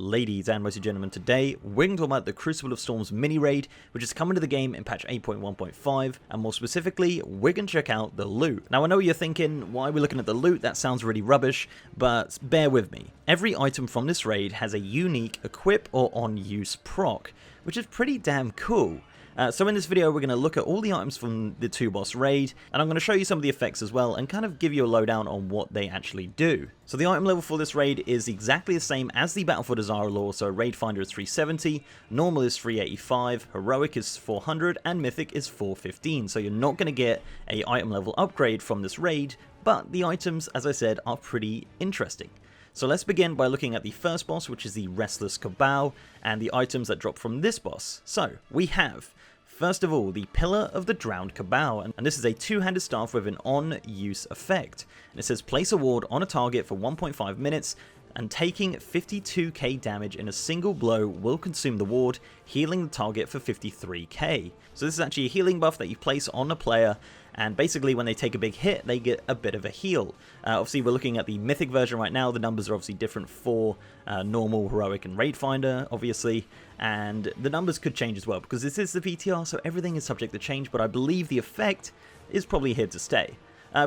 ladies and mostly gentlemen, today we're going to talk about the Crucible of Storms mini raid, which is coming to the game in patch 8.1.5, and more specifically, we're going to check out the loot. Now I know you're thinking, why are we looking at the loot? That sounds really rubbish, but bear with me. Every item from this raid has a unique equip or on-use proc, which is pretty damn cool. So in this video, we're going to look at all the items from the 2-boss raid, and I'm going to show you some of the effects as well, and kind of give you a lowdown on what they actually do. So the item level for this raid is exactly the same as the Battle for Azeroth lore, so Raid Finder is 370, Normal is 385, Heroic is 400, and Mythic is 415, so you're not going to get a item level upgrade from this raid, but the items, as I said, are pretty interesting. So let's begin by looking at the first boss, which is the Restless Cabal, and the items that drop from this boss. So we have, first of all, the Pillar of the Drowned Cabal, and this is a two-handed staff with an on-use effect. And it says place a ward on a target for 1.5 minutes, and taking 52k damage in a single blow will consume the ward, healing the target for 53k. So this is actually a healing buff that you place on a player, and basically when they take a big hit, they get a bit of a heal. Obviously we're looking at the Mythic version right now. The numbers are obviously different for Normal, Heroic, and Raid Finder, obviously, and the numbers could change as well, because this is the VTR, so everything is subject to change, but I believe the effect is probably here to stay.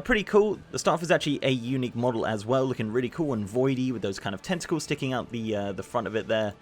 Pretty cool. The staff is actually a unique model as well, looking really cool and voidy with those kind of tentacles sticking out the front of it there.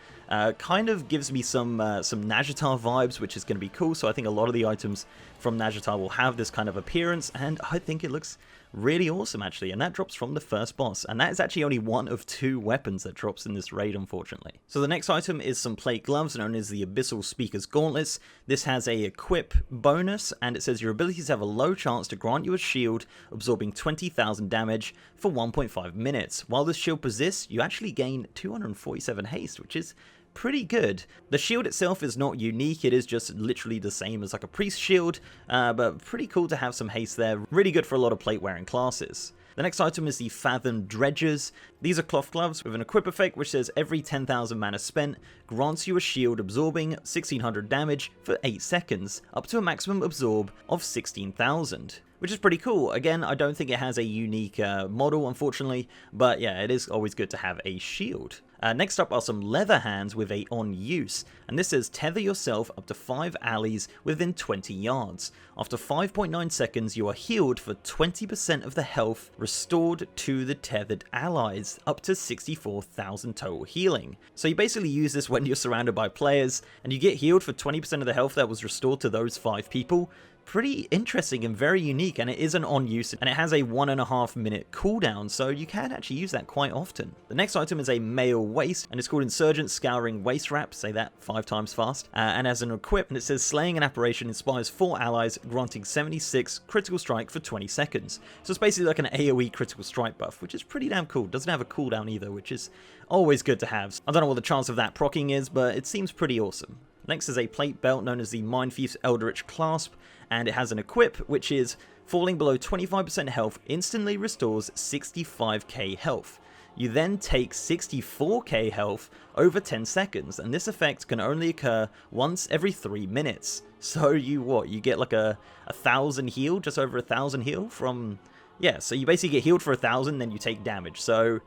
Kind of gives me some Nazjatar vibes, which is going to be cool. So I think a lot of the items from Nazjatar will have this kind of appearance, and I think it looks really awesome actually. And that drops from the first boss, and that is actually only one of 2 weapons that drops in this raid, unfortunately. So the next item is some plate gloves known as the Abyssal Speaker's Gauntlets. This has a equip bonus, and it says your abilities have a low chance to grant you a shield absorbing 20,000 damage for 1.5 minutes. While this shield persists, you actually gain 247 haste, which is pretty good. The shield itself is not unique, it is just literally the same as like a priest shield, but pretty cool to have some haste there. Really good for a lot of plate wearing classes. The next item is the Fathom Dredgers. These are cloth gloves with an equip effect which says every 10,000 mana spent grants you a shield absorbing 1600 damage for 8 seconds, up to a maximum absorb of 16,000. Which is pretty cool. Again, I don't think it has a unique model, unfortunately, but yeah, it is always good to have a shield. Next up are some leather hands with a on use, and this says tether yourself up to 5 allies within 20 yards. After 5.9 seconds, you are healed for 20% of the health restored to the tethered allies, up to 64,000 total healing. So you basically use this when you're surrounded by players, and you get healed for 20% of the health that was restored to those 5 people. Pretty interesting and very unique, and it is an on use, and it has a 1.5 minute cooldown, so you can actually use that quite often. The next item is a mail waist, and it's called Insurgent Scouring Waist Wrap, say that 5 times fast, and as an equip, and it says slaying an apparition inspires 4 allies, granting 76 critical strike for 20 seconds. So it's basically like an AoE critical strike buff, which is pretty damn cool. Doesn't have a cooldown either, which is always good to have. I don't know what the chance of that proccing is, but it seems pretty awesome. Next is a plate belt known as the Mind Thief's Eldritch Clasp, and it has an equip which is falling below 25% health instantly restores 65k health. You then take 64k health over 10 seconds, and this effect can only occur once every 3 minutes. So you get like a 1,000 heal, just over 1,000 heal from, yeah, so you basically get healed for 1,000, then you take damage. So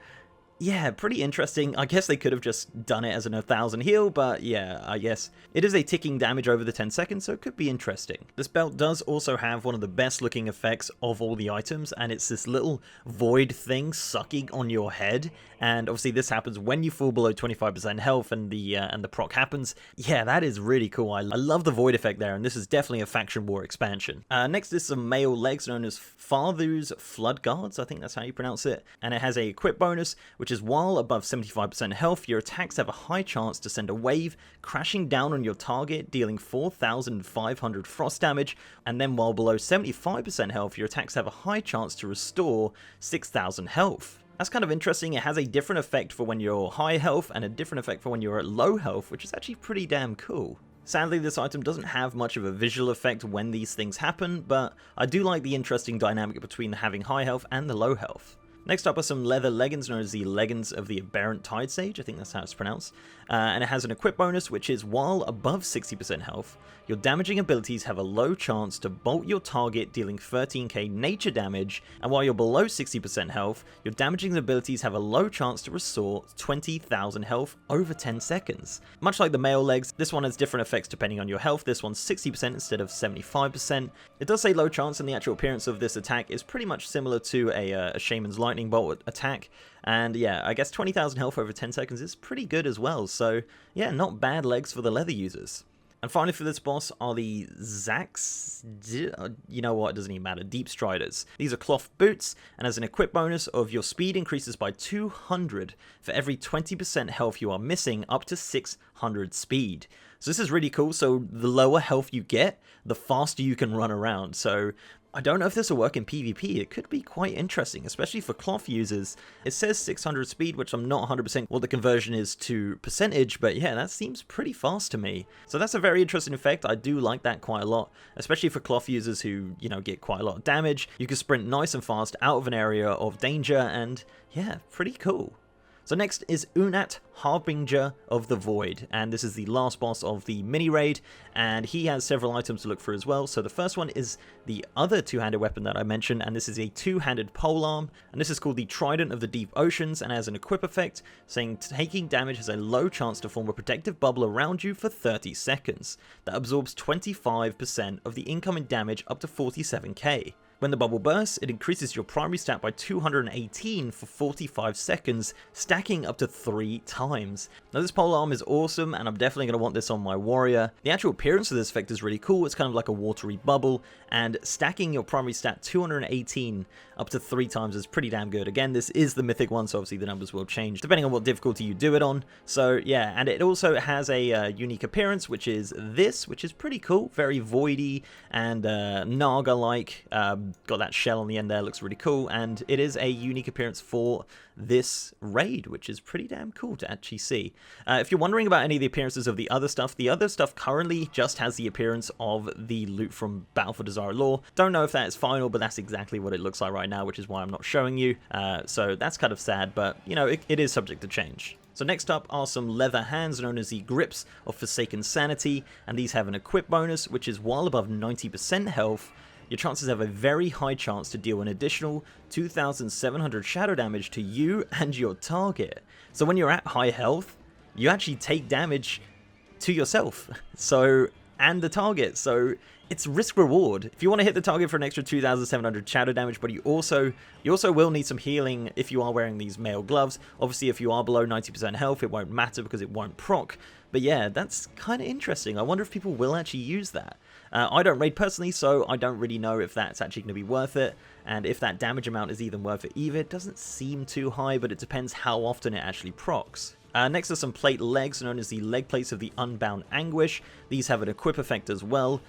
yeah, pretty interesting. I guess they could have just done it as an 1,000 heal, but yeah, I guess it is a ticking damage over the 10 seconds, so it could be interesting. This belt does also have one of the best looking effects of all the items, and it's this little void thing sucking on your head, and obviously this happens when you fall below 25% health and the proc happens. Yeah, that is really cool. I love the void effect there, and this is definitely a faction war expansion. Next is some mail legs known as Farthu's Flood Guards, I think that's how you pronounce it, and it has a equip bonus, which is while above 75% health, your attacks have a high chance to send a wave crashing down on your target, dealing 4,500 frost damage, and then while below 75% health, your attacks have a high chance to restore 6,000 health. That's kind of interesting. It has a different effect for when you're high health and a different effect for when you're at low health, which is actually pretty damn cool. Sadly, this item doesn't have much of a visual effect when these things happen, but I do like the interesting dynamic between having high health and the low health. Next up are some leather leggings known as the Leggings of the Aberrant Tide Sage, I think that's how it's pronounced. And it has an equip bonus which is while above 60% health, your damaging abilities have a low chance to bolt your target dealing 13k nature damage, and while you're below 60% health, your damaging abilities have a low chance to restore 20,000 health over 10 seconds. Much like the male legs, this one has different effects depending on your health. This one's 60% instead of 75%. It does say low chance, and the actual appearance of this attack is pretty much similar to a Shaman's Lightning Bolt attack. And yeah, I guess 20,000 health over 10 seconds is pretty good as well. So yeah, not bad legs for the leather users. And finally for this boss are the Zax, you know what, it doesn't even matter, Deep Striders. These are cloth boots, and as an equip bonus of your speed increases by 200 for every 20% health you are missing, up to 600 speed. So this is really cool. So the lower health you get, the faster you can run around. So I don't know if this will work in PvP. It could be quite interesting, especially for cloth users. It says 600 speed, which I'm not 100% what the conversion is to percentage, but yeah, that seems pretty fast to me. So that's a very interesting effect. I do like that quite a lot, especially for cloth users who, you know, get quite a lot of damage. You can sprint nice and fast out of an area of danger, and yeah, pretty cool. So next is Unat, Harbinger of the Void, and this is the last boss of the mini-raid, and he has several items to look for as well. So the first one is the other two-handed weapon that I mentioned, and this is a two-handed polearm, and this is called the Trident of the Deep Oceans, and has an equip effect, saying taking damage has a low chance to form a protective bubble around you for 30 seconds, that absorbs 25% of the incoming damage up to 47k. When the bubble bursts, it increases your primary stat by 218 for 45 seconds, stacking up to 3 times. Now this polearm is awesome, and I'm definitely going to want this on my warrior. The actual appearance of this effect is really cool. It's kind of like a watery bubble, and stacking your primary stat 218 up to 3 times is pretty damn good. Again, this is the mythic one, so obviously the numbers will change depending on what difficulty you do it on. So yeah, and it also has a unique appearance, which is this, which is pretty cool. Very voidy and Naga-like. Got that shell on the end there, looks really cool, and it is a unique appearance for this raid, which is pretty damn cool to actually see. If you're wondering about any of the appearances of the other stuff currently just has the appearance of the loot from Battle for Desire Lore. Don't know if that is final, but that's exactly what it looks like right now, which is why I'm not showing you. So that's kind of sad, but you know, it is subject to change. So next up are some leather hands known as the Grips of Forsaken Sanity, and these have an equip bonus, which is while above 90% health, your chances have a very high chance to deal an additional 2,700 shadow damage to you and your target. So when you're at high health, you actually take damage to yourself, and the target. So it's risk reward. If you want to hit the target for an extra 2,700 shadow damage, but you also will need some healing if you are wearing these mail gloves. Obviously, if you are below 90% health, it won't matter because it won't proc. But yeah, that's kind of interesting. I wonder if people will actually use that. I don't raid personally, so I don't really know if that's actually going to be worth it, and if that damage amount is even worth it either. It doesn't seem too high, but it depends how often it actually procs. Next are some plate legs known as the leg plates of the Unbound Anguish. These have an equip effect as well,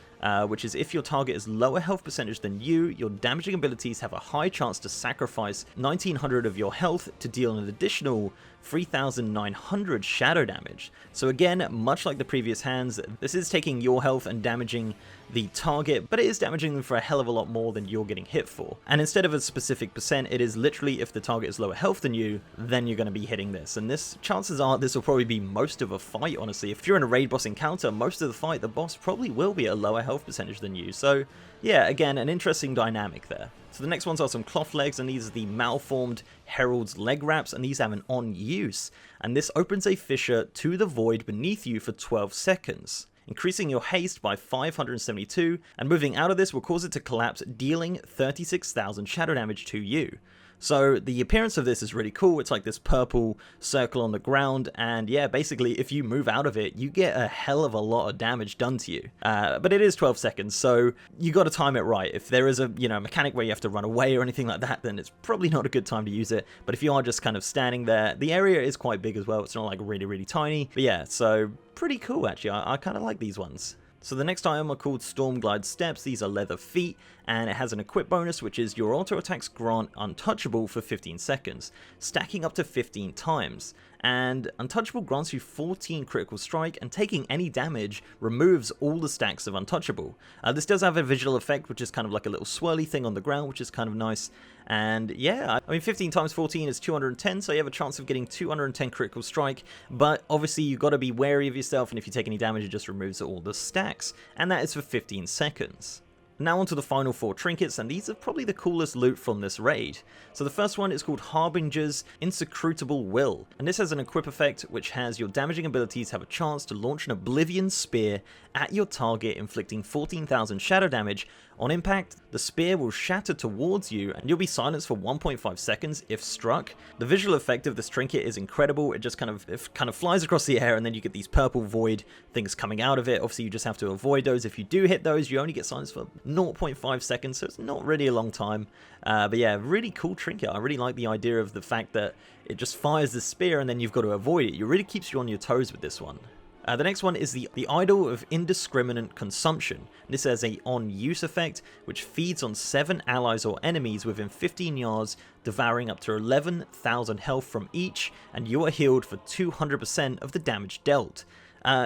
which is if your target is lower health percentage than you, your damaging abilities have a high chance to sacrifice 1900 of your health to deal an additional 3,900 shadow damage. So again, much like the previous hands, this is taking your health and damaging the target, but it is damaging them for a hell of a lot more than you're getting hit for. And instead of a specific percent, it is literally if the target is lower health than you, then you're going to be hitting this. And this, chances are, this will probably be most of a fight, honestly. If you're in a raid boss encounter, most of the fight, the boss probably will be at a lower health percentage than you. So yeah, again, an interesting dynamic there. So the next ones are some cloth legs, and these are the Malformed Herald's leg wraps, and these have an on use. And this opens a fissure to the void beneath you for 12 seconds. Increasing your haste by 572, and moving out of this will cause it to collapse, dealing 36,000 shadow damage to you. So the appearance of this is really cool. It's like this purple circle on the ground, and yeah, basically if you move out of it, you get a hell of a lot of damage done to you. But it is 12 seconds, so you got to time it right. If there is a mechanic where you have to run away or anything like that, then it's probably not a good time to use it. But if you are just kind of standing there, the area is quite big as well. It's not like really, really tiny. But yeah, so pretty cool actually. I kind of like these ones. So the next item are called Stormglide Steps. These are leather feet, and it has an equip bonus, which is your auto attacks grant untouchable for 15 seconds, stacking up to 15 times. And Untouchable grants you 14 critical strike, and taking any damage removes all the stacks of Untouchable. This does have a visual effect, which is kind of like a little swirly thing on the ground, which is kind of nice. And yeah, I mean 15 times 14 is 210, so you have a chance of getting 210 critical strike, but obviously you've got to be wary of yourself, and if you take any damage it just removes all the stacks, and that is for 15 seconds. Now onto the final 4 trinkets, and these are probably the coolest loot from this raid. So the first one is called Harbinger's Insecrutable Will, and this has an equip effect which has your damaging abilities have a chance to launch an Oblivion Spear at your target, inflicting 14,000 shadow damage. On impact, the spear will shatter towards you and you'll be silenced for 1.5 seconds if struck. The visual effect of this trinket is incredible. It just kind of flies across the air, and then you get these purple void things coming out of it. Obviously you just have to avoid those. If you do hit those, you only get silenced for 0.5 seconds, so it's not really a long time. But yeah, really cool trinket. I really like the idea of the fact that it just fires the spear and then you've got to avoid it. It really keeps you on your toes with this one. The next one is the Idol of Indiscriminate Consumption. This has a on-use effect, which feeds on 7 allies or enemies within 15 yards, devouring up to 11,000 health from each, and you are healed for 200% of the damage dealt.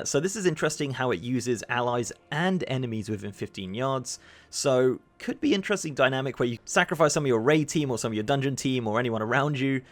So this is interesting how it uses allies and enemies within 15 yards, so could be interesting dynamic where you sacrifice some of your raid team or some of your dungeon team or anyone around you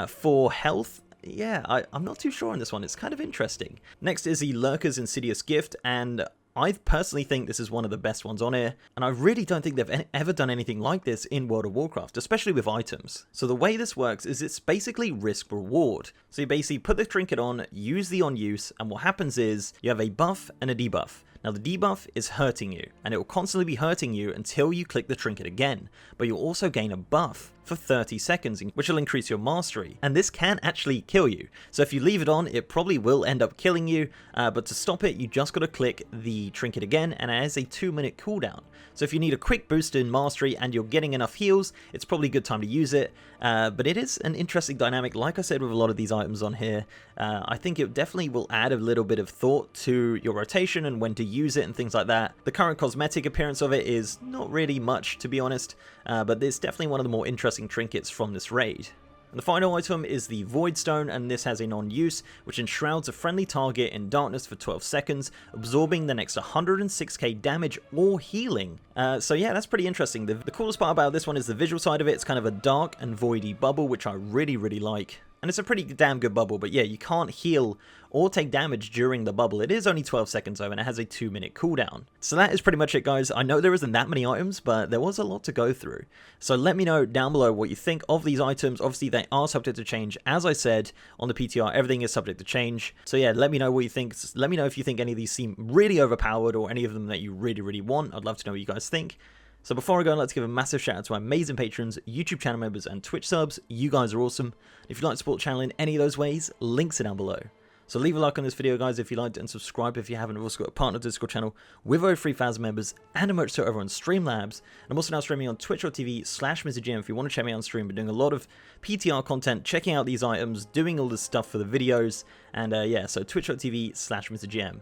for health. Yeah, I'm not too sure on this one. It's kind of interesting. Next is the Lurker's Insidious Gift, and I personally think this is one of the best ones on here, and I really don't think they've ever done anything like this in World of Warcraft, especially with items. So the way this works is it's basically risk reward. So you basically put the trinket on, use the on use, and what happens is you have a buff and a debuff. Now the debuff is hurting you, and it will constantly be hurting you until you click the trinket again, but you'll also gain a buff for 30 seconds, which will increase your mastery, and this can actually kill you. So if you leave it on, it probably will end up killing you, but to stop it, you just got to click the trinket again, and it has a 2-minute cooldown. So if you need a quick boost in mastery and you're getting enough heals, it's probably a good time to use it, but it is an interesting dynamic. Like I said with a lot of these items on here, I think it definitely will add a little bit of thought to your rotation and when to use it and things like that. The current cosmetic appearance of it is not really much, to be honest, but it's definitely one of the more interesting trinkets from this raid. And the final item is the Void Stone, and this has a non-use, which enshrouds a friendly target in darkness for 12 seconds, absorbing the next 106k damage or healing. So yeah, that's pretty interesting. The coolest part about this one is the visual side of it. It's kind of a dark and voidy bubble, which I really like. And it's a pretty damn good bubble, but yeah, you can't heal or take damage during the bubble. It is only 12 seconds though, and it has a 2-minute cooldown. So that is pretty much it, guys. I know there isn't that many items, but there was a lot to go through. So let me know down below what you think of these items. Obviously, they are subject to change. As I said, on the PTR, everything is subject to change. So yeah, let me know what you think. Let me know if you think any of these seem really overpowered or any of them that you really want. I'd love to know what you guys think. So before I go, let's give a massive shout out to my amazing patrons, YouTube channel members, and Twitch subs. You guys are awesome. If you'd like to support the channel in any of those ways, links are down below. So leave a like on this video, guys, if you liked it, and subscribe if you haven't. We've also got a partner Discord channel with over 3,000 members and a merch store over on Streamlabs. And I'm also now streaming on twitch.tv/MrGM if you want to check me out on stream. We're doing a lot of PTR content, checking out these items, doing all this stuff for the videos. And yeah, so twitch.tv/MrGM. And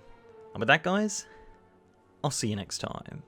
with that, guys, I'll see you next time.